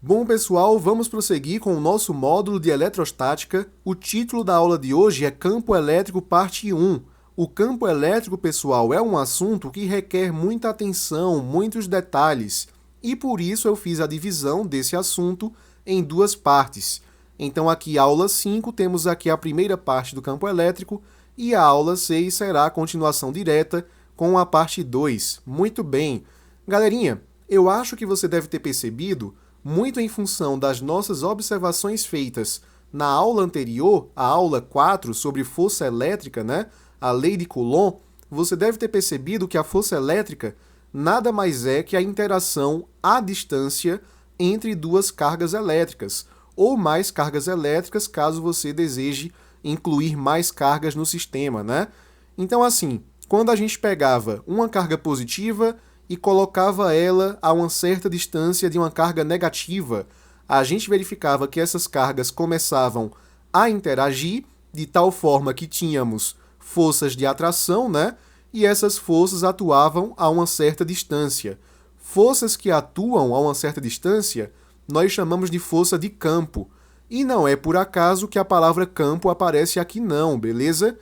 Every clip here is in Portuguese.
Bom, pessoal, vamos prosseguir com o nosso módulo de eletrostática. O título da aula de hoje é Campo Elétrico, parte 1. O campo elétrico, pessoal, é um assunto que requer muita atenção, muitos detalhes, e por isso eu fiz a divisão desse assunto em duas partes. Então, aqui, aula 5, temos aqui a primeira parte do campo elétrico, e a aula 6 será a continuação direta com a parte 2. Muito bem. Galerinha, eu acho que você deve ter percebido, muito em função das nossas observações feitas na aula anterior, a aula 4, sobre força elétrica, né? A lei de Coulomb, você deve ter percebido que a força elétrica nada mais é que a interação à distância entre duas cargas elétricas, ou mais cargas elétricas, caso você deseje incluir mais cargas no sistema, né? Então, assim, quando a gente pegava uma carga positiva e colocava ela a uma certa distância de uma carga negativa, a gente verificava que essas cargas começavam a interagir de tal forma que tínhamos forças de atração, né? E essas forças atuavam a uma certa distância. Forças que atuam a uma certa distância, nós chamamos de força de campo. E não é por acaso que a palavra campo aparece aqui não, beleza?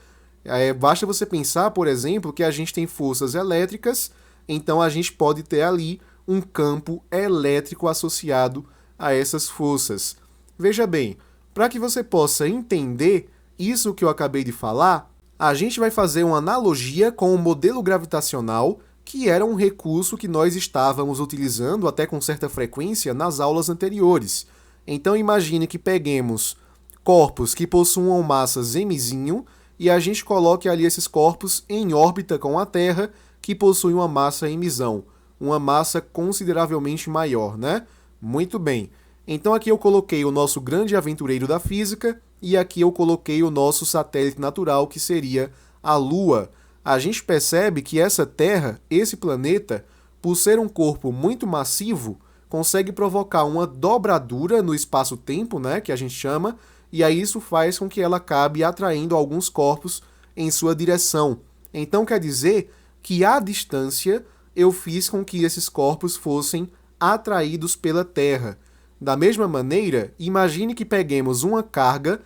Basta você pensar, por exemplo, que a gente tem forças elétricas, então a gente pode ter ali um campo elétrico associado a essas forças. Veja bem, para que você possa entender isso que eu acabei de falar, a gente vai fazer uma analogia com o modelo gravitacional, que era um recurso que nós estávamos utilizando até com certa frequência nas aulas anteriores. Então imagine que peguemos corpos que possuam massas mzinho e a gente coloque ali esses corpos em órbita com a Terra, que possui uma massa mzão, uma massa consideravelmente maior, né? Muito bem. Então aqui eu coloquei o nosso grande aventureiro da física e aqui eu coloquei o nosso satélite natural, que seria a Lua. A gente percebe que essa Terra, esse planeta, por ser um corpo muito massivo, consegue provocar uma dobradura no espaço-tempo, né, que a gente chama, e aí isso faz com que ela acabe atraindo alguns corpos em sua direção. Então quer dizer que à distância eu fiz com que esses corpos fossem atraídos pela Terra. Da mesma maneira, imagine que peguemos uma carga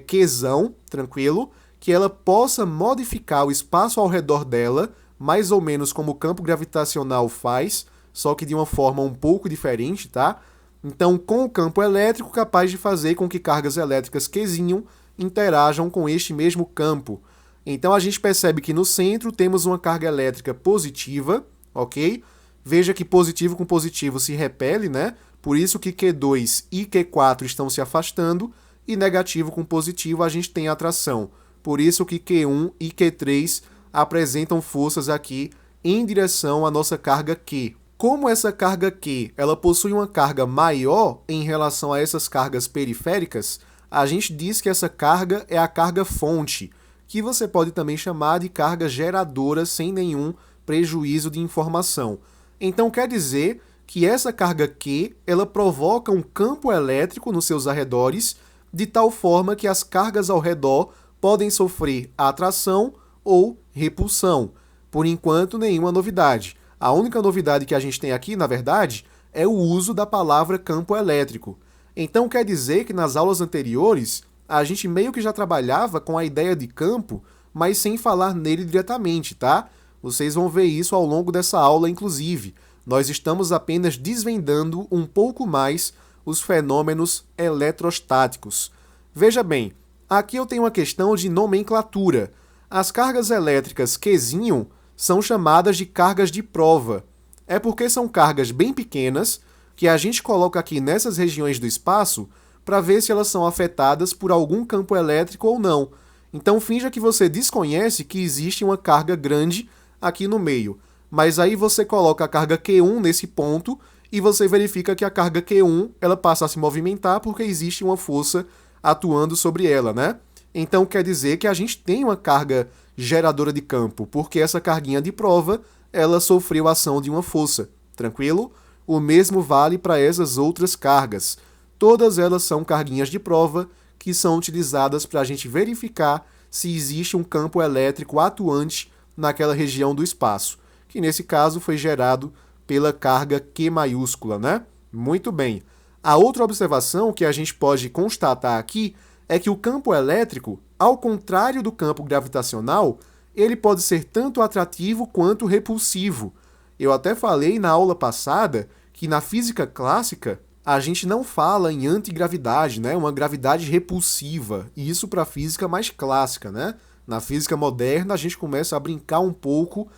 Qzão, tranquilo, que ela possa modificar o espaço ao redor dela, mais ou menos como o campo gravitacional faz, só que de uma forma um pouco diferente, tá? Então, com o campo elétrico, capaz de fazer com que cargas elétricas Qzinho interajam com este mesmo campo. Então, a gente percebe que no centro temos uma carga elétrica positiva, ok? Veja que positivo com positivo se repele, né? Por isso que Q2 e Q4 estão se afastando, e negativo com positivo a gente tem atração. Por isso que Q1 e Q3 apresentam forças aqui em direção à nossa carga Q. Como essa carga Q ela possui uma carga maior em relação a essas cargas periféricas, a gente diz que essa carga é a carga fonte, que você pode também chamar de carga geradora sem nenhum prejuízo de informação. Então quer dizer que essa carga Q ela provoca um campo elétrico nos seus arredores, de tal forma que as cargas ao redor podem sofrer atração ou repulsão. Por enquanto, nenhuma novidade. A única novidade que a gente tem aqui, na verdade, é o uso da palavra campo elétrico. Então quer dizer que nas aulas anteriores, a gente meio que já trabalhava com a ideia de campo, mas sem falar nele diretamente, tá? Vocês vão ver isso ao longo dessa aula, inclusive. Nós estamos apenas desvendando um pouco mais os fenômenos eletrostáticos. Veja bem, aqui eu tenho uma questão de nomenclatura. As cargas elétricas Qzinho são chamadas de cargas de prova. É porque são cargas bem pequenas que a gente coloca aqui nessas regiões do espaço para ver se elas são afetadas por algum campo elétrico ou não. Então finja que você desconhece que existe uma carga grande aqui no meio. Mas aí você coloca a carga Q1 nesse ponto e você verifica que a carga Q1 ela passa a se movimentar porque existe uma força atuando sobre ela, né? Então quer dizer que a gente tem uma carga geradora de campo, porque essa carguinha de prova ela sofreu a ação de uma força, tranquilo? O mesmo vale para essas outras cargas. Todas elas são carguinhas de prova que são utilizadas para a gente verificar se existe um campo elétrico atuante naquela região do espaço, que nesse caso foi gerado pela carga Q maiúscula, né? Muito bem. A outra observação que a gente pode constatar aqui é que o campo elétrico, ao contrário do campo gravitacional, ele pode ser tanto atrativo quanto repulsivo. Eu até falei na aula passada que na física clássica a gente não fala em antigravidade, né? Uma gravidade repulsiva. E isso para a física mais clássica, né? Na física moderna a gente começa a brincar um pouco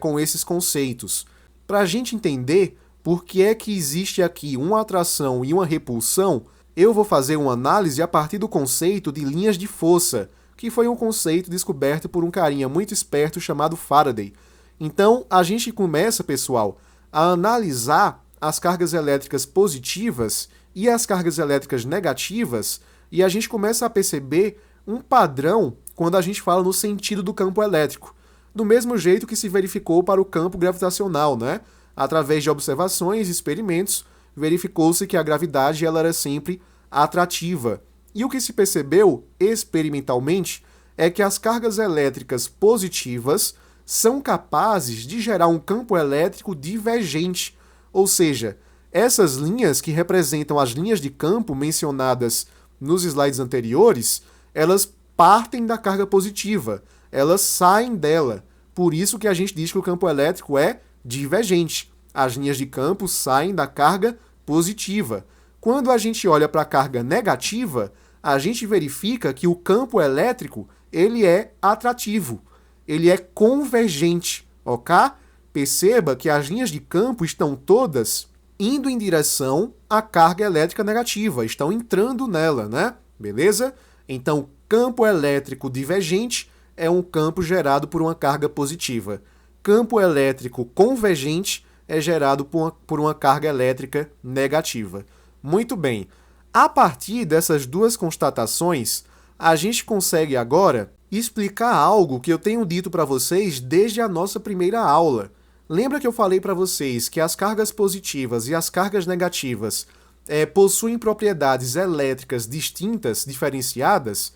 com esses conceitos. Para a gente entender por que é que existe aqui uma atração e uma repulsão, eu vou fazer uma análise a partir do conceito de linhas de força, que foi um conceito descoberto por um carinha muito esperto chamado Faraday. Então, a gente começa, pessoal, a analisar as cargas elétricas positivas e as cargas elétricas negativas, e a gente começa a perceber um padrão quando a gente fala no sentido do campo elétrico, do mesmo jeito que se verificou para o campo gravitacional, né? Através de observações e experimentos, verificou-se que a gravidade ela era sempre atrativa. E o que se percebeu experimentalmente é que as cargas elétricas positivas são capazes de gerar um campo elétrico divergente, ou seja, essas linhas que representam as linhas de campo mencionadas nos slides anteriores, elas partem da carga positiva, elas saem dela. Por isso que a gente diz que o campo elétrico é divergente. As linhas de campo saem da carga positiva. Quando a gente olha para a carga negativa, a gente verifica que o campo elétrico ele é atrativo, ele é convergente, ok? Perceba que as linhas de campo estão todas indo em direção à carga elétrica negativa, estão entrando nela, né? Beleza? Então, campo elétrico divergente é um campo gerado por uma carga positiva. Campo elétrico convergente é gerado por uma carga elétrica negativa. Muito bem. A partir dessas duas constatações, a gente consegue agora explicar algo que eu tenho dito para vocês desde a nossa primeira aula. Lembra que eu falei para vocês que as cargas positivas e as cargas negativas possuem propriedades elétricas distintas, diferenciadas?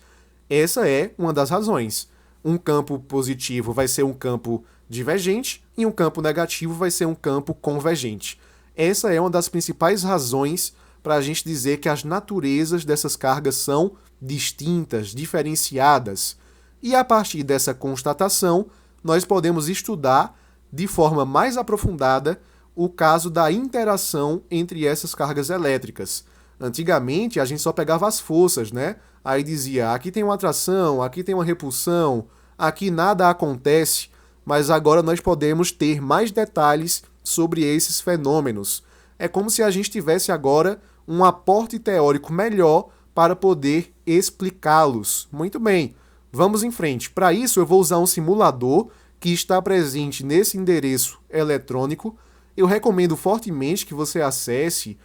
Essa é uma das razões. Um campo positivo vai ser um campo divergente e um campo negativo vai ser um campo convergente. Essa é uma das principais razões para a gente dizer que as naturezas dessas cargas são distintas, diferenciadas. E a partir dessa constatação, nós podemos estudar de forma mais aprofundada o caso da interação entre essas cargas elétricas. Antigamente, a gente só pegava as forças, né? Aí dizia, aqui tem uma atração, aqui tem uma repulsão, aqui nada acontece, mas agora nós podemos ter mais detalhes sobre esses fenômenos. É como se a gente tivesse agora um aporte teórico melhor para poder explicá-los. Muito bem, vamos em frente. Para isso, eu vou usar um simulador que está presente nesse endereço eletrônico. Eu recomendo fortemente que você acesse,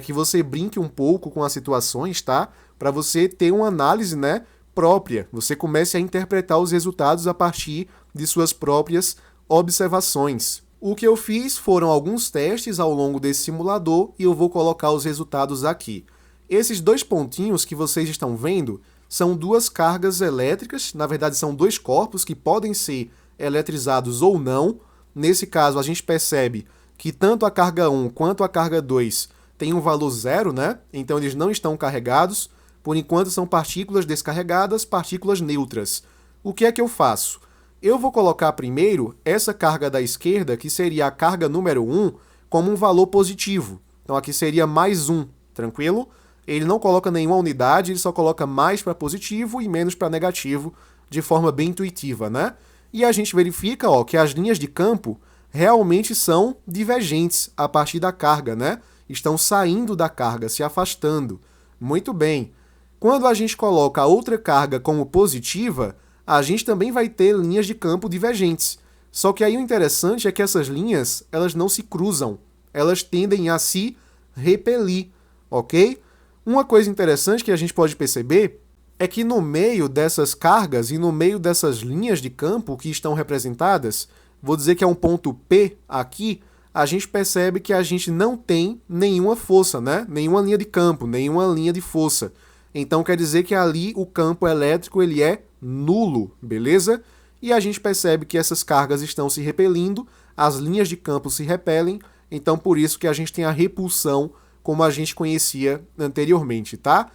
que você brinque um pouco com as situações, tá? Para você ter uma análise, né, própria. Você comece a interpretar os resultados a partir de suas próprias observações. O que eu fiz foram alguns testes ao longo desse simulador e eu vou colocar os resultados aqui. Esses dois pontinhos que vocês estão vendo são duas cargas elétricas, na verdade são dois corpos que podem ser eletrizados ou não. Nesse caso, a gente percebe que tanto a carga 1 quanto a carga 2 têm um valor zero, né? Então eles não estão carregados. Por enquanto são partículas descarregadas, partículas neutras. O que é que eu faço? Eu vou colocar primeiro essa carga da esquerda, que seria a carga número 1, como um valor positivo. Então aqui seria mais 1, tranquilo? Ele não coloca nenhuma unidade, ele só coloca mais para positivo e menos para negativo, de forma bem intuitiva, né? E a gente verifica que as linhas de campo realmente são divergentes a partir da carga, né? Estão saindo da carga, se afastando. Muito bem. Quando a gente coloca a outra carga como positiva, a gente também vai ter linhas de campo divergentes. Só que aí o interessante é que essas linhas, elas não se cruzam. Elas tendem a se repelir, ok? Uma coisa interessante que a gente pode perceber é que no meio dessas cargas e no meio dessas linhas de campo que estão representadas, vou dizer que é um ponto P aqui, a gente percebe que a gente não tem nenhuma força, né? Nenhuma linha de campo, nenhuma linha de força. Então quer dizer que ali o campo elétrico ele é nulo, beleza? E a gente percebe que essas cargas estão se repelindo, as linhas de campo se repelem, então por isso que a gente tem a repulsão como a gente conhecia anteriormente, tá?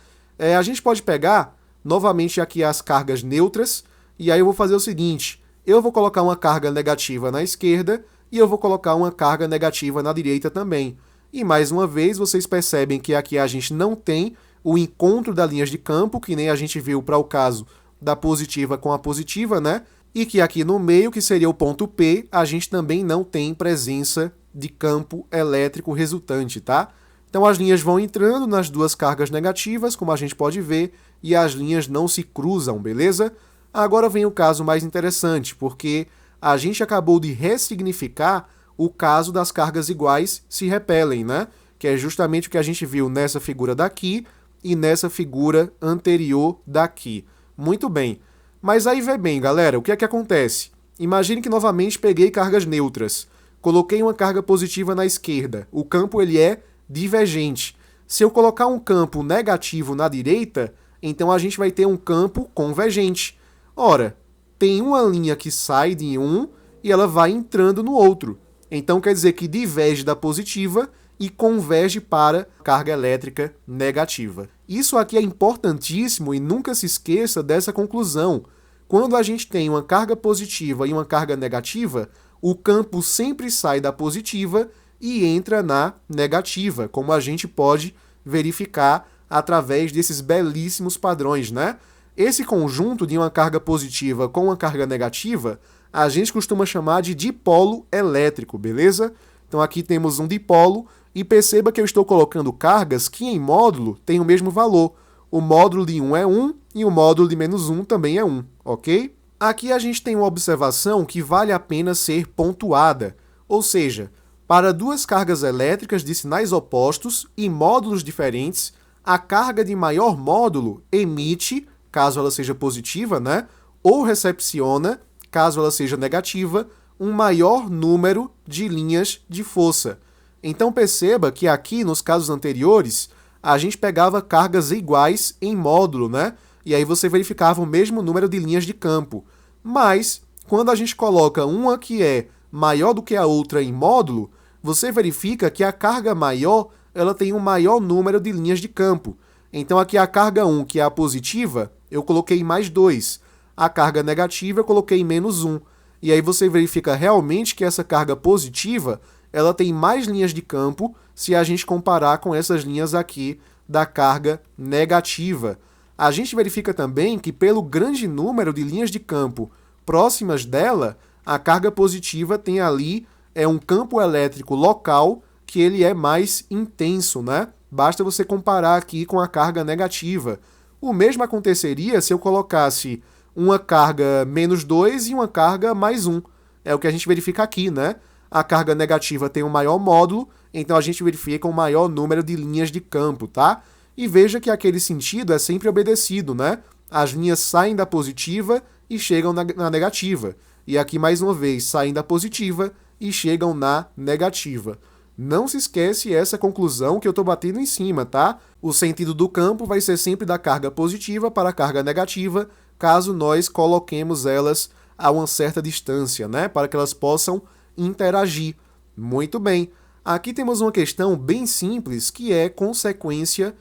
A gente pode pegar novamente aqui as cargas neutras, e aí eu vou fazer o seguinte, eu vou colocar uma carga negativa na esquerda e eu vou colocar uma carga negativa na direita também. E mais uma vez, vocês percebem que aqui a gente não tem o encontro das linhas de campo, que nem a gente viu para o caso da positiva com a positiva, né? E que aqui no meio, que seria o ponto P, a gente também não tem presença de campo elétrico resultante, tá? Então as linhas vão entrando nas duas cargas negativas, como a gente pode ver, e as linhas não se cruzam, beleza? Agora vem o caso mais interessante, porque a gente acabou de ressignificar o caso das cargas iguais se repelem, né? Que é justamente o que a gente viu nessa figura daqui e nessa figura anterior daqui. Muito bem. Mas aí vê bem, galera, o que é que acontece? Imagine que novamente peguei cargas neutras. Coloquei uma carga positiva na esquerda. O campo ele é divergente. Se eu colocar um campo negativo na direita, então a gente vai ter um campo convergente. Ora, tem uma linha que sai de um e ela vai entrando no outro. Então quer dizer que diverge da positiva e converge para carga elétrica negativa. Isso aqui é importantíssimo e nunca se esqueça dessa conclusão. Quando a gente tem uma carga positiva e uma carga negativa, o campo sempre sai da positiva e entra na negativa, como a gente pode verificar através desses belíssimos padrões, né? Esse conjunto de uma carga positiva com uma carga negativa, a gente costuma chamar de dipolo elétrico, beleza? Então aqui temos um dipolo e perceba que eu estou colocando cargas que em módulo têm o mesmo valor. O módulo de 1 é 1 e o módulo de menos 1 também é 1, ok? Aqui a gente tem uma observação que vale a pena ser pontuada, ou seja, para duas cargas elétricas de sinais opostos e módulos diferentes, a carga de maior módulo emite, caso ela seja positiva, né? Ou recepciona, caso ela seja negativa, um maior número de linhas de força. Então perceba que aqui, nos casos anteriores, a gente pegava cargas iguais em módulo, né? E aí você verificava o mesmo número de linhas de campo. Mas, quando a gente coloca uma que é maior do que a outra em módulo, você verifica que a carga maior ela tem um maior número de linhas de campo. Então aqui a carga 1, que é a positiva, eu coloquei mais 2. A carga negativa eu coloquei menos 1. E aí você verifica realmente que essa carga positiva ela tem mais linhas de campo se a gente comparar com essas linhas aqui da carga negativa. A gente verifica também que pelo grande número de linhas de campo próximas dela, a carga positiva tem ali um campo elétrico local que ele é mais intenso, né? Basta você comparar aqui com a carga negativa. O mesmo aconteceria se eu colocasse uma carga menos 2 e uma carga mais 1. É o que a gente verifica aqui, né? A carga negativa tem um maior módulo, então a gente verifica um maior número de linhas de campo, tá? E veja que aquele sentido é sempre obedecido, né? As linhas saem da positiva e chegam na negativa. E aqui, mais uma vez, saem da positiva e chegam na negativa. Não se esquece essa conclusão que eu estou batendo em cima, tá? O sentido do campo vai ser sempre da carga positiva para a carga negativa, caso nós coloquemos elas a uma certa distância, né? Para que elas possam interagir. Muito bem. Aqui temos uma questão bem simples, que é consequência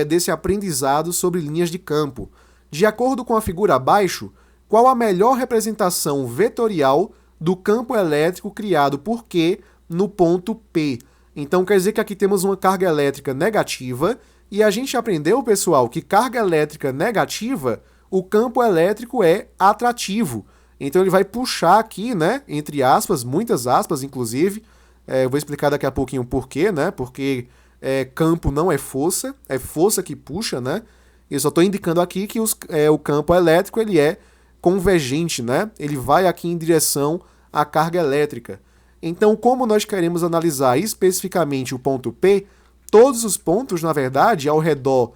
desse aprendizado sobre linhas de campo. De acordo com a figura abaixo, qual a melhor representação vetorial do campo elétrico criado por Q no ponto P? Então quer dizer que aqui temos uma carga elétrica negativa e a gente aprendeu, pessoal, que carga elétrica negativa, o campo elétrico é atrativo. Então ele vai puxar aqui, né, entre aspas, muitas aspas, inclusive. Eu vou explicar daqui a pouquinho o porquê, né? Porque campo não é força que puxa, né? Eu só estou indicando aqui que o campo elétrico ele é convergente, né? Ele vai aqui em direção à carga elétrica. Então, como nós queremos analisar especificamente o ponto P, todos os pontos, na verdade, ao redor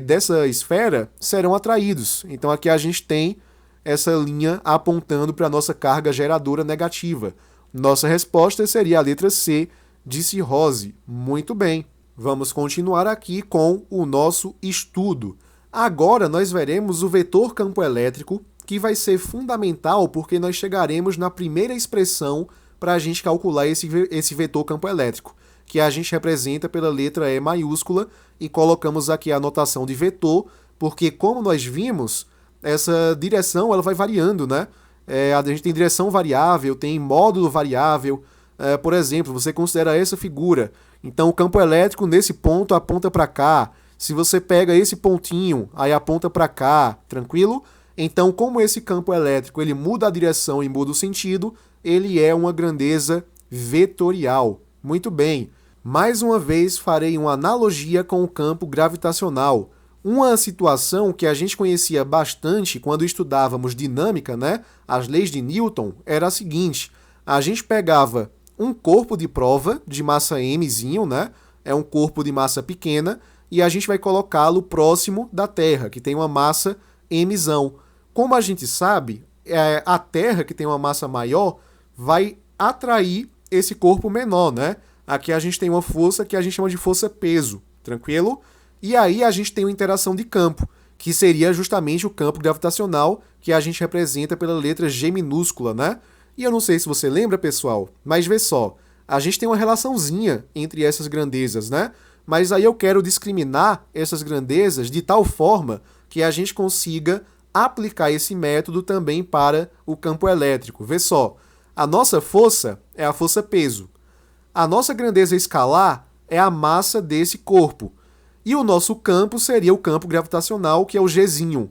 dessa esfera serão atraídos. Então, aqui a gente tem essa linha apontando para a nossa carga geradora negativa. Nossa resposta seria a letra C, de cirrose. Muito bem. Vamos continuar aqui com o nosso estudo. Agora nós veremos o vetor campo elétrico, que vai ser fundamental porque nós chegaremos na primeira expressão para a gente calcular esse vetor campo elétrico, que a gente representa pela letra E maiúscula e colocamos aqui a notação de vetor, porque como nós vimos, essa direção ela vai variando, né? A gente tem direção variável, tem módulo variável. Por exemplo, você considera essa figura, então o campo elétrico nesse ponto aponta para cá. Se você pega esse pontinho, aí aponta para cá, tranquilo? Então, como esse campo elétrico ele muda a direção e muda o sentido, ele é uma grandeza vetorial. Muito bem. Mais uma vez farei uma analogia com o campo gravitacional. Uma situação que a gente conhecia bastante quando estudávamos dinâmica, né? As leis de Newton, era a seguinte: a gente pegava um corpo de prova de massa mzinho, né? É um corpo de massa pequena, e a gente vai colocá-lo próximo da Terra, que tem uma massa mzão. Como a gente sabe, a Terra, que tem uma massa maior, vai atrair esse corpo menor, né? Aqui a gente tem uma força que a gente chama de força-peso, tranquilo? E aí a gente tem uma interação de campo, que seria justamente o campo gravitacional, que a gente representa pela letra G minúscula, né? E eu não sei se você lembra, pessoal, mas vê só, a gente tem uma relaçãozinha entre essas grandezas, né? Mas aí eu quero discriminar essas grandezas de tal forma que a gente consiga aplicar esse método também para o campo elétrico. Vê só, a nossa força é a força-peso. A nossa grandeza escalar é a massa desse corpo. E o nosso campo seria o campo gravitacional, que é o Gzinho.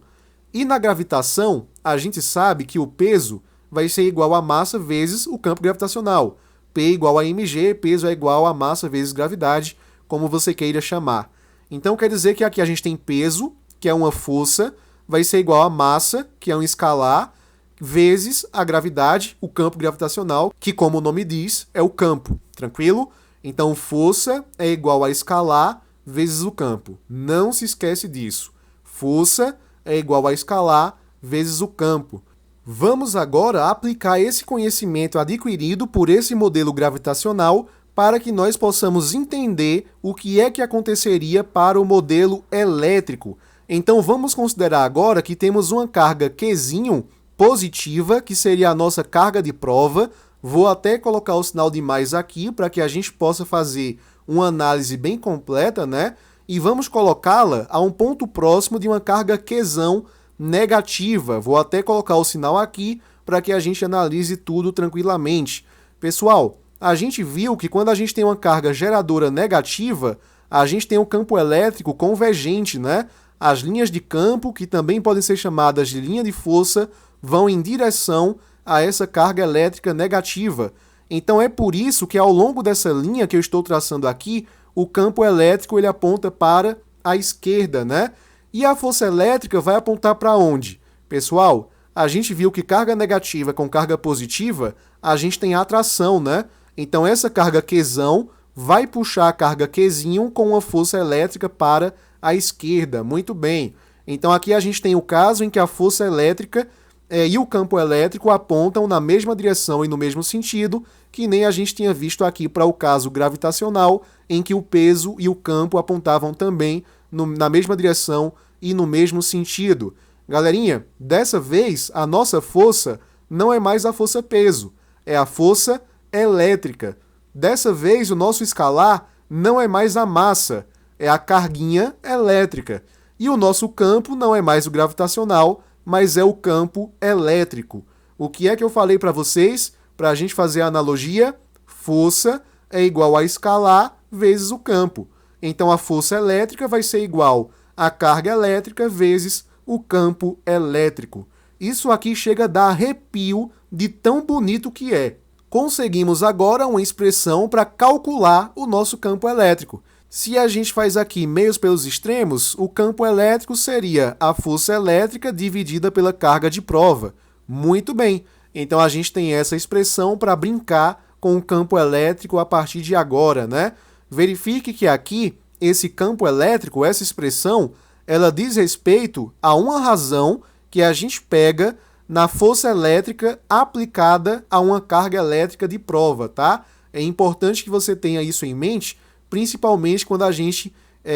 E na gravitação, a gente sabe que o peso vai ser igual a massa vezes o campo gravitacional. P igual a mg, peso é igual a massa vezes gravidade, como você queira chamar. Então quer dizer que aqui a gente tem peso, que é uma força, vai ser igual a massa, que é um escalar, vezes a gravidade, o campo gravitacional, que como o nome diz, é o campo, tranquilo? Então força é igual a escalar vezes o campo. Não se esquece disso. Força é igual a escalar vezes o campo. Vamos agora aplicar esse conhecimento adquirido por esse modelo gravitacional para que nós possamos entender o que é que aconteceria para o modelo elétrico. Então vamos considerar agora que temos uma carga Qzinho positiva, que seria a nossa carga de prova. Vou até colocar o sinal de mais aqui para que a gente possa fazer uma análise bem completa, né? E vamos colocá-la a um ponto próximo de uma carga Qzão negativa. Vou até colocar o sinal aqui para que a gente analise tudo tranquilamente. Pessoal, a gente viu que quando a gente tem uma carga geradora negativa, a gente tem um campo elétrico convergente, né? As linhas de campo, que também podem ser chamadas de linha de força, vão em direção a essa carga elétrica negativa. Então é por isso que ao longo dessa linha que eu estou traçando aqui, o campo elétrico ele aponta para a esquerda, né? E a força elétrica vai apontar para onde? Pessoal, a gente viu que carga negativa com carga positiva, a gente tem atração, né? Então essa carga Qzão vai puxar a carga Qzinho com uma força elétrica para a esquerda. Muito bem. Então aqui a gente tem o caso em que a força elétrica e o campo elétrico apontam na mesma direção e no mesmo sentido, que nem a gente tinha visto aqui para o caso gravitacional, em que o peso e o campo apontavam também na mesma direção e no mesmo sentido. Galerinha, dessa vez a nossa força não é mais a força-peso, é a força elétrica. Dessa vez o nosso escalar não é mais a massa, é a carguinha elétrica. E o nosso campo não é mais o gravitacional, mas é o campo elétrico. O que é que eu falei para vocês? Para a gente fazer a analogia, força é igual a escalar vezes o campo. Então a força elétrica vai ser igual a carga elétrica vezes o campo elétrico. Isso aqui chega a dar arrepio de tão bonito que é. Conseguimos agora uma expressão para calcular o nosso campo elétrico. Se a gente faz aqui meios pelos extremos, o campo elétrico seria a força elétrica dividida pela carga de prova. Muito bem, então a gente tem essa expressão para brincar com o campo elétrico a partir de agora, né? Verifique que aqui, esse campo elétrico, essa expressão, ela diz respeito a uma razão que a gente pega na força elétrica aplicada a uma carga elétrica de prova, tá? É importante que você tenha isso em mente, principalmente quando a gente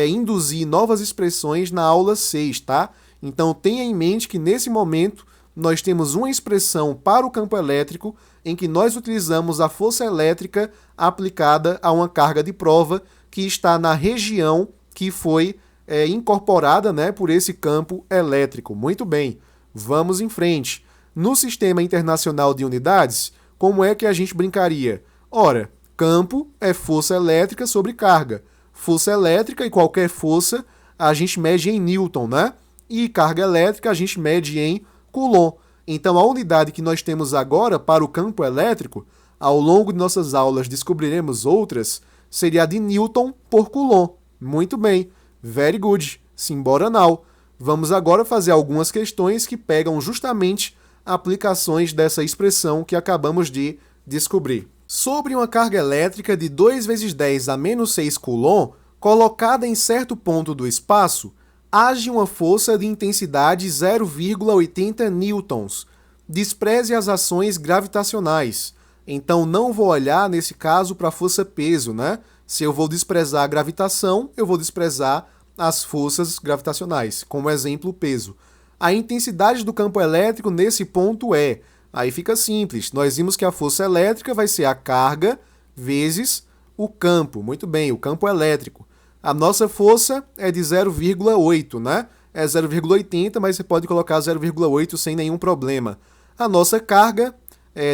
induzir novas expressões na aula 6, tá? Então tenha em mente que nesse momento nós temos uma expressão para o campo elétrico em que nós utilizamos a força elétrica aplicada a uma carga de prova que está na região que foi incorporada, né, por esse campo elétrico. Muito bem, vamos em frente. No Sistema Internacional de Unidades, como é que a gente brincaria? Ora, campo é força elétrica sobre carga. Força elétrica e qualquer força a gente mede em Newton, né? E carga elétrica a gente mede em Coulomb. Então, a unidade que nós temos agora para o campo elétrico, ao longo de nossas aulas descobriremos outras, seria a de Newton por Coulomb. Muito bem, very good, simbora now. Vamos agora fazer algumas questões que pegam justamente aplicações dessa expressão que acabamos de descobrir. Sobre uma carga elétrica de 2 vezes 10 a menos 6 Coulomb, colocada em certo ponto do espaço, age uma força de intensidade 0,80 newtons. Despreze as ações gravitacionais. Então, não vou olhar, nesse caso, para a força-peso, né? Se eu vou desprezar a gravitação, eu vou desprezar as forças gravitacionais, como exemplo, o peso. A intensidade do campo elétrico nesse ponto é... Aí fica simples. Nós vimos que a força elétrica vai ser a carga vezes o campo. Muito bem, o campo elétrico. A nossa força é de 0,8, né? É 0,80, mas você pode colocar 0,8 sem nenhum problema. A nossa carga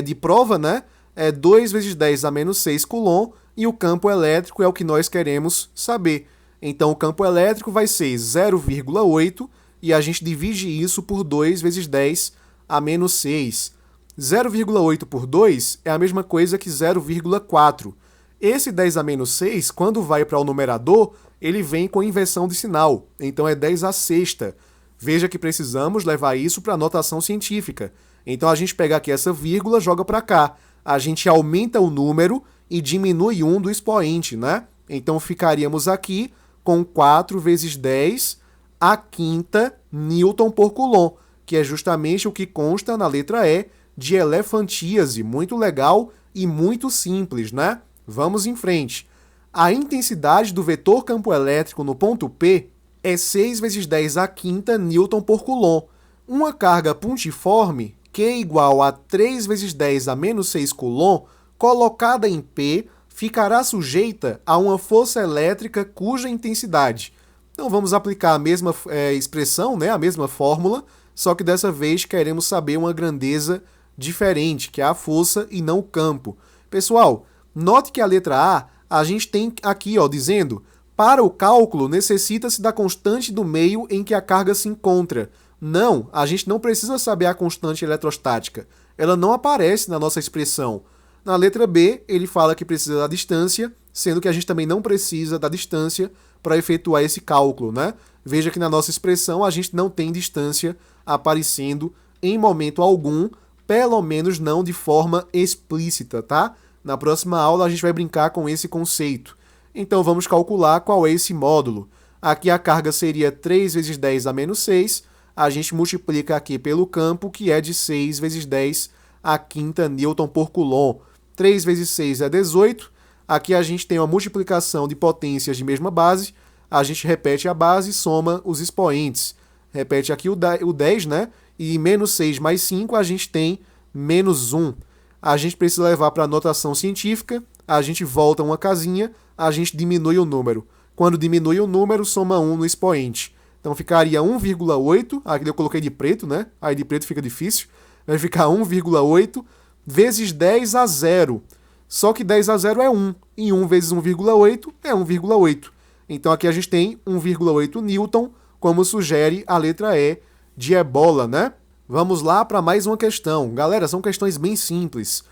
de prova, né? É 2 vezes 10 a menos 6 Coulomb e o campo elétrico é o que nós queremos saber. Então, o campo elétrico vai ser 0,8 e a gente divide isso por 2 vezes 10 a menos 6. 0,8 por 2 é a mesma coisa que 0,4. Esse 10 a menos 6, quando vai para o numerador, ele vem com inversão de sinal. Então é 10 a sexta. Veja que precisamos levar isso para a notação científica. Então a gente pega aqui essa vírgula, joga para cá. A gente aumenta o número e diminui 1 do expoente, né? Então ficaríamos aqui com 4 vezes 10 a quinta Newton por Coulomb, que é justamente o que consta na letra E de elefantíase. Muito legal e muito simples, né? Vamos em frente. A intensidade do vetor campo elétrico no ponto P é 6 vezes 10 a quinta Newton por Coulomb. Uma carga pontiforme, Q igual a 3 vezes 10 a menos 6 Coulomb, colocada em P, ficará sujeita a uma força elétrica cuja intensidade. Então vamos aplicar a mesma expressão, né, a mesma fórmula, só que dessa vez queremos saber uma grandeza diferente, que é a força e não o campo. Pessoal, note que a letra A gente tem aqui, ó, dizendo, para o cálculo necessita-se da constante do meio em que a carga se encontra. Não, a gente não precisa saber a constante eletrostática. Ela não aparece na nossa expressão. Na letra B, ele fala que precisa da distância, sendo que a gente também não precisa da distância para efetuar esse cálculo, né? Veja que na nossa expressão a gente não tem distância aparecendo em momento algum, pelo menos não de forma explícita, tá? Na próxima aula a gente vai brincar com esse conceito. Então vamos calcular qual é esse módulo. Aqui a carga seria 3 vezes 10 a menos 6. A gente multiplica aqui pelo campo, que é de 6 vezes 10 a quinta Newton por Coulomb. 3 vezes 6 é 18. Aqui a gente tem uma multiplicação de potências de mesma base. A gente repete a base e soma os expoentes. Repete aqui o 10, né? E menos 6 mais 5 a gente tem menos 1. A gente precisa levar para a notação científica, a gente volta uma casinha, a gente diminui o número. Quando diminui o número, soma 1 no expoente. Então ficaria 1,8, aqui eu coloquei de preto, né? Aí de preto fica difícil. Vai ficar 1,8 vezes 10 a 0. Só que 10 a 0 é 1, e 1 vezes 1,8 é 1,8. Então aqui a gente tem 1,8 newton, como sugere a letra E de ebola, né? Vamos lá para mais uma questão. Galera, são questões bem simples.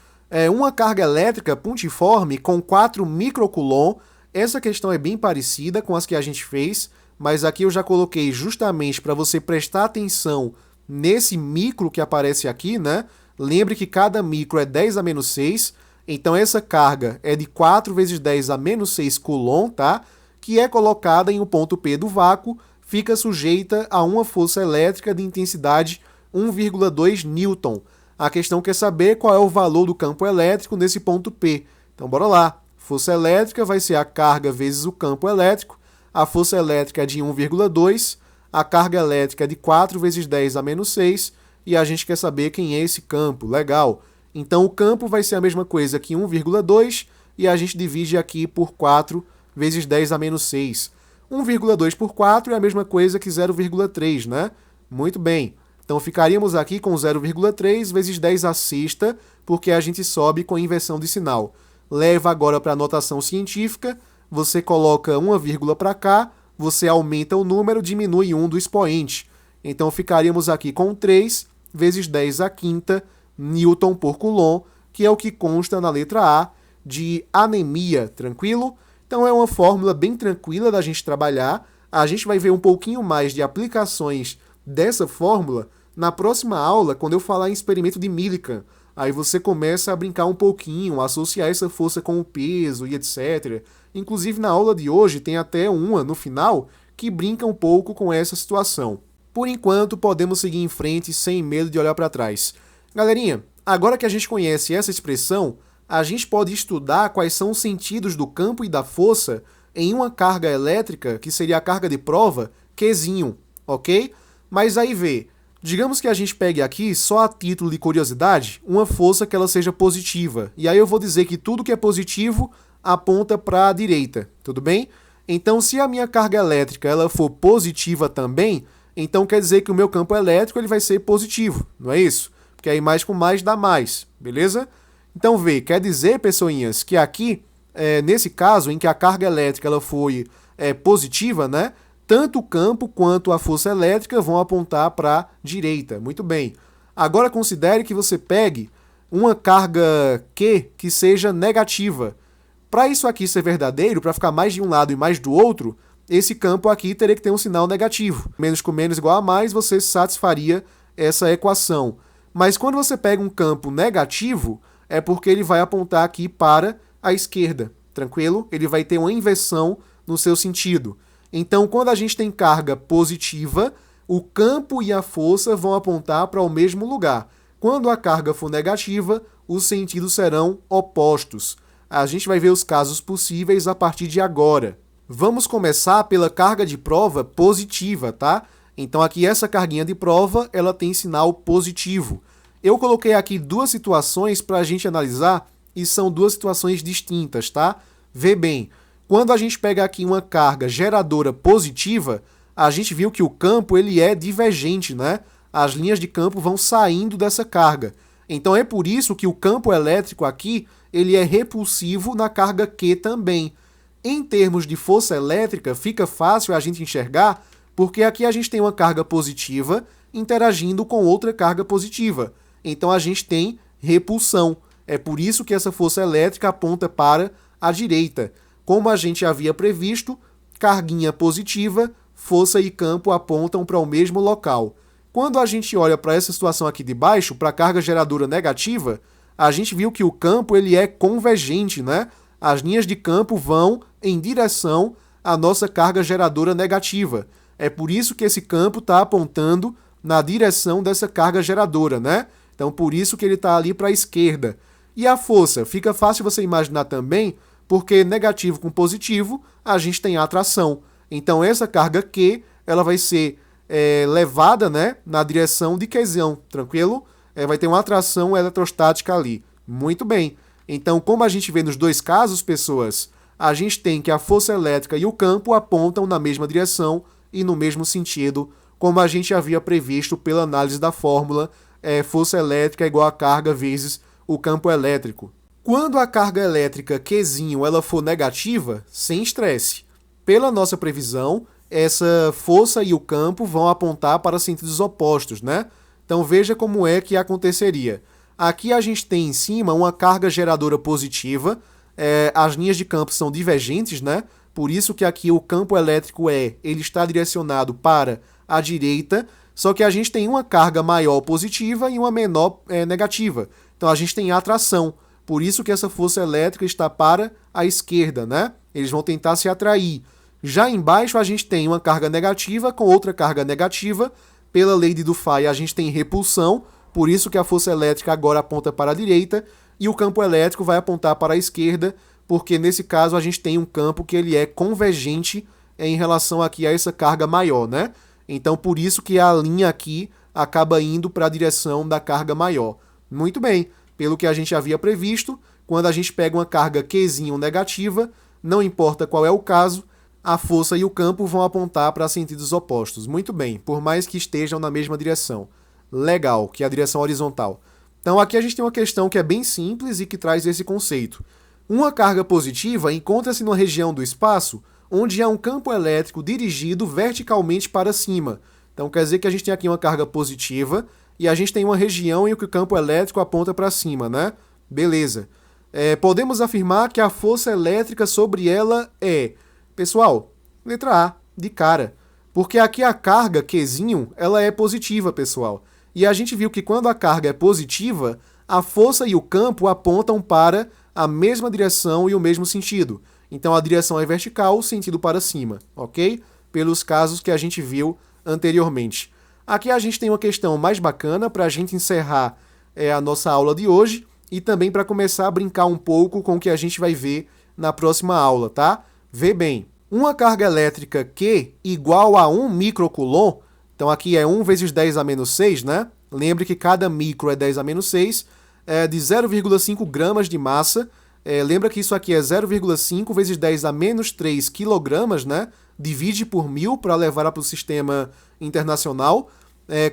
Uma carga elétrica pontiforme com 4 microcoulomb. Essa questão é bem parecida com as que a gente fez, mas aqui eu já coloquei justamente para você prestar atenção nesse micro que aparece aqui, né? Lembre que cada micro é 10 a menos 6, então essa carga é de 4 vezes 10 a menos 6 coulomb, tá? Que é colocada em um ponto P do vácuo, fica sujeita a uma força elétrica de intensidade 1,2 newton. A questão quer saber qual é o valor do campo elétrico nesse ponto P. Então, bora lá. Força elétrica vai ser a carga vezes o campo elétrico. A força elétrica é de 1,2. A carga elétrica é de 4 vezes 10 a menos 6. e a gente quer saber quem é esse campo. Legal. Então o campo vai ser a mesma coisa que 1,2 e a gente divide aqui por 4 vezes 10 a menos 6. 1,2 por 4 é a mesma coisa que 0,3, né? Muito bem. Então ficaríamos aqui com 0,3 vezes 10 à sexta, porque a gente sobe com inversão de sinal. Leva agora para a notação científica, você coloca uma vírgula para cá, você aumenta o número, diminui 1 do expoente. Então ficaríamos aqui com 3 vezes 10 à quinta Newton por Coulomb, que é o que consta na letra A de anemia, tranquilo? Então é uma fórmula bem tranquila da gente trabalhar. A gente vai ver um pouquinho mais de aplicações dessa fórmula na próxima aula, quando eu falar em experimento de Millikan. Aí você começa a brincar um pouquinho, a associar essa força com o peso e etc. Inclusive na aula de hoje tem até uma no final que brinca um pouco com essa situação. Por enquanto, podemos seguir em frente sem medo de olhar para trás. Galerinha, agora que a gente conhece essa expressão, a gente pode estudar quais são os sentidos do campo e da força em uma carga elétrica, que seria a carga de prova, Qzinho, ok? Mas aí vê, digamos que a gente pegue aqui, só a título de curiosidade, uma força que ela seja positiva. E aí eu vou dizer que tudo que é positivo aponta para a direita, tudo bem? Então, se a minha carga elétrica ela for positiva também, então quer dizer que o meu campo elétrico ele vai ser positivo, não é isso? Porque aí mais com mais dá mais, beleza? Então vê, quer dizer, pessoinhas, que aqui, nesse caso em que a carga elétrica ela foi positiva, né? Tanto o campo quanto a força elétrica vão apontar para a direita. Muito bem. Agora considere que você pegue uma carga Q que seja negativa. Para isso aqui ser verdadeiro, para ficar mais de um lado e mais do outro, esse campo aqui teria que ter um sinal negativo. Menos com menos igual a mais, você satisfaria essa equação. Mas quando você pega um campo negativo, é porque ele vai apontar aqui para a esquerda, tranquilo? Ele vai ter uma inversão no seu sentido. Então, quando a gente tem carga positiva, o campo e a força vão apontar para o mesmo lugar. Quando a carga for negativa, os sentidos serão opostos. A gente vai ver os casos possíveis a partir de agora. Vamos começar pela carga de prova positiva, tá? Então, aqui essa carguinha de prova, ela tem sinal positivo. Eu coloquei aqui duas situações para a gente analisar e são duas situações distintas, tá? Vê bem, quando a gente pega aqui uma carga geradora positiva, a gente viu que o campo ele é divergente, né? As linhas de campo vão saindo dessa carga. Então é por isso que o campo elétrico aqui ele é repulsivo na carga Q também. Em termos de força elétrica, fica fácil a gente enxergar, porque aqui a gente tem uma carga positiva interagindo com outra carga positiva. Então a gente tem repulsão. É por isso que essa força elétrica aponta para a direita. Como a gente havia previsto, carguinha positiva, força e campo apontam para o mesmo local. Quando a gente olha para essa situação aqui de baixo, para a carga geradora negativa, a gente viu que o campo ele é convergente, né? As linhas de campo vão em direção à nossa carga geradora negativa. É por isso que esse campo está apontando na direção dessa carga geradora, né? Então, por isso que ele está ali para a esquerda. E a força? Fica fácil você imaginar também, porque negativo com positivo, a gente tem atração. Então, essa carga Q, ela vai ser levada, né, na direção de Qzão, tranquilo? Vai ter uma atração eletrostática ali. Muito bem. Então, como a gente vê nos dois casos, pessoas, a gente tem que a força elétrica e o campo apontam na mesma direção e no mesmo sentido, como a gente havia previsto pela análise da fórmula força elétrica é igual a carga vezes o campo elétrico. Quando a carga elétrica Qzinho ela for negativa, sem estresse. Pela nossa previsão, essa força e o campo vão apontar para sentidos opostos, né? Então veja como é que aconteceria. Aqui a gente tem em cima uma carga geradora positiva, as linhas de campo são divergentes, né? Por isso que aqui o campo elétrico ele está direcionado para a direita, só que a gente tem uma carga maior positiva e uma menor negativa. Então a gente tem atração. Por isso que essa força elétrica está para a esquerda, né? Eles vão tentar se atrair. Já embaixo a gente tem uma carga negativa com outra carga negativa. Pela lei de Dufay a gente tem repulsão, por isso que a força elétrica agora aponta para a direita e o campo elétrico vai apontar para a esquerda, porque nesse caso a gente tem um campo que ele é convergente em relação aqui a essa carga maior, né? Então por isso que a linha aqui, acaba indo para a direção da carga maior. Muito bem, pelo que a gente havia previsto, quando a gente pega uma carga Qzinho negativa, não importa qual é o caso, a força e o campo vão apontar para sentidos opostos. Muito bem, por mais que estejam na mesma direção. Legal, que é a direção horizontal. Então aqui a gente tem uma questão que é bem simples e que traz esse conceito. Uma carga positiva encontra-se numa região do espaço onde há um campo elétrico dirigido verticalmente para cima. Então quer dizer que a gente tem aqui uma carga positiva e a gente tem uma região em que o campo elétrico aponta para cima, né? Beleza. Podemos afirmar que a força elétrica sobre ela é... Pessoal, letra A, de cara. Porque aqui a carga, Qzinho, ela é positiva, pessoal. E a gente viu que quando a carga é positiva, a força e o campo apontam para a mesma direção e o mesmo sentido. Então a direção é vertical, sentido para cima, ok? Pelos casos que a gente viu anteriormente. Aqui a gente tem uma questão mais bacana para a gente encerrar a nossa aula de hoje e também para começar a brincar um pouco com o que a gente vai ver na próxima aula, tá? Vê bem, uma carga elétrica Q igual a 1 microcoulomb, então aqui é 1 vezes 10 a menos 6, né? Lembre que cada micro é 10 a menos 6, de 0,5 gramas de massa. Lembra que isso aqui é 0,5 vezes 10 a menos 3 quilogramas, né? Divide por 1000 para levar para o sistema internacional.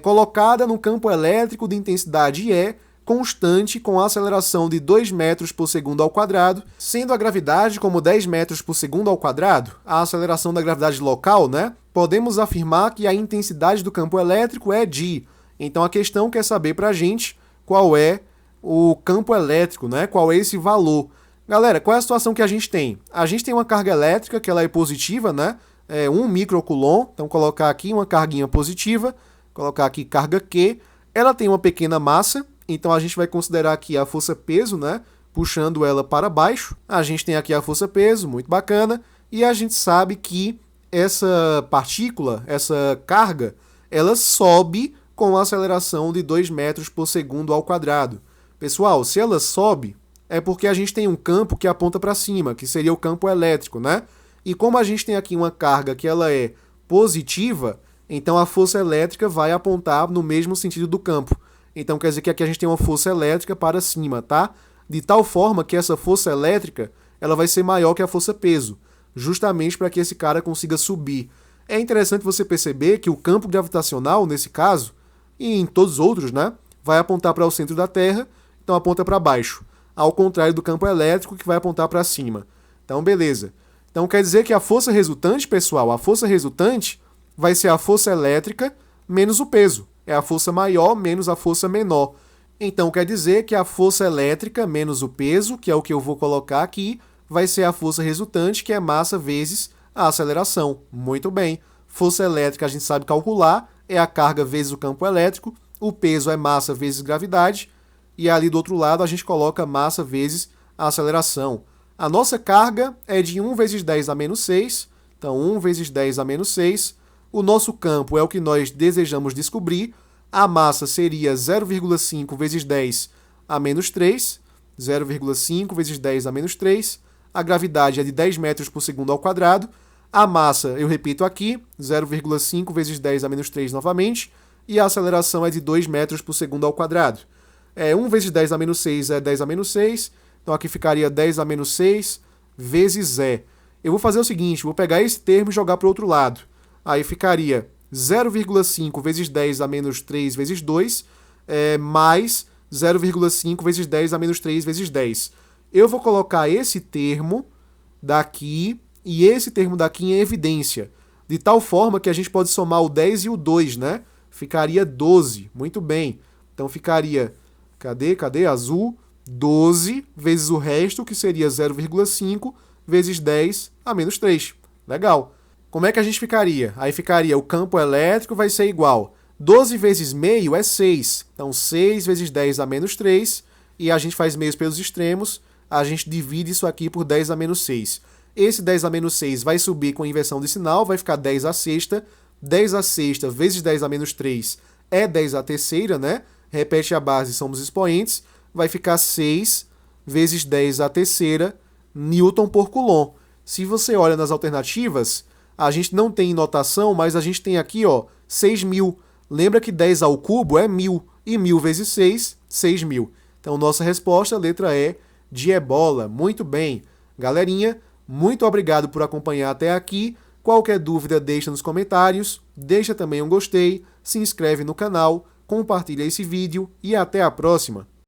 Colocada no campo elétrico de intensidade E, constante com a aceleração de 2 metros por segundo ao quadrado, sendo a gravidade como 10 metros por segundo ao quadrado, a aceleração da gravidade local, né? Podemos afirmar que a intensidade do campo elétrico é G. Então a questão quer saber para a gente qual é o campo elétrico, né? Qual é esse valor. Galera, qual é a situação que a gente tem? A gente tem uma carga elétrica que ela é positiva, né? 1 microcoulomb, então colocar aqui uma carguinha positiva, colocar aqui carga Q, ela tem uma pequena massa, então a gente vai considerar aqui a força-peso, né? Puxando ela para baixo. A gente tem aqui a força-peso, muito bacana. E a gente sabe que essa partícula, essa carga, ela sobe com a aceleração de 2 metros por segundo ao quadrado. Pessoal, se ela sobe, é porque a gente tem um campo que aponta para cima, que seria o campo elétrico, né? E como a gente tem aqui uma carga que ela é positiva, então a força elétrica vai apontar no mesmo sentido do campo. Então quer dizer que aqui a gente tem uma força elétrica para cima, tá? De tal forma que essa força elétrica ela vai ser maior que a força-peso, justamente para que esse cara consiga subir. É interessante você perceber que o campo gravitacional, nesse caso, e em todos os outros, né, vai apontar para o centro da Terra, então aponta para baixo, ao contrário do campo elétrico que vai apontar para cima. Então, beleza. Então quer dizer que a força resultante, pessoal, a força resultante vai ser a força elétrica menos o peso. É a força maior menos a força menor. Então quer dizer que a força elétrica menos o peso, que é o que eu vou colocar aqui, vai ser a força resultante, que é massa vezes a aceleração. Muito bem. Força elétrica a gente sabe calcular, é a carga vezes o campo elétrico, o peso é massa vezes gravidade, e ali do outro lado a gente coloca massa vezes a aceleração. A nossa carga é de 1 vezes 10 a menos 6, então 1 vezes 10 a menos 6. O nosso campo é o que nós desejamos descobrir. A massa seria 0,5 vezes 10 a menos 3. 0,5 vezes 10 a menos 3. A gravidade é de 10 metros por segundo ao quadrado. A massa, eu repito aqui, 0,5 vezes 10 a menos 3 novamente. E a aceleração é de 2 metros por segundo ao quadrado. 1 vezes 10 a menos 6 é 10 a menos 6. Então aqui ficaria 10 a menos 6 vezes E. Eu vou fazer o seguinte, vou pegar esse termo e jogar para o outro lado. Aí ficaria 0,5 vezes 10 a menos 3 vezes 2, mais 0,5 vezes 10 a menos 3 vezes 10. Eu vou colocar esse termo daqui e esse termo daqui em evidência, de tal forma que a gente pode somar o 10 e o 2, né? Ficaria 12. Muito bem. Então ficaria, cadê? Azul. 12 vezes o resto, que seria 0,5 vezes 10 a menos 3. Legal. Como é que a gente ficaria? Aí ficaria o campo elétrico vai ser igual. 12 vezes meio é 6. Então 6 vezes 10 a menos 3. E a gente faz meios pelos extremos. A gente divide isso aqui por 10 a menos 6. Esse 10 a menos 6 vai subir com inversão de sinal. Vai ficar 10 a sexta. 10 a sexta vezes 10 a menos 3 é 10 a terceira, né? Repete a base, somos expoentes. Vai ficar 6 vezes 10 a terceira Newton por Coulomb. Se você olha nas alternativas, a gente não tem notação, mas a gente tem aqui, ó, 6.000. Lembra que 10 ao cubo é 1000, e 1000 vezes 6, 6000. Então, nossa resposta, letra E, de ebola. Muito bem. Galerinha, muito obrigado por acompanhar até aqui. Qualquer dúvida, deixa nos comentários. Deixa também um gostei, se inscreve no canal, compartilha esse vídeo e até a próxima.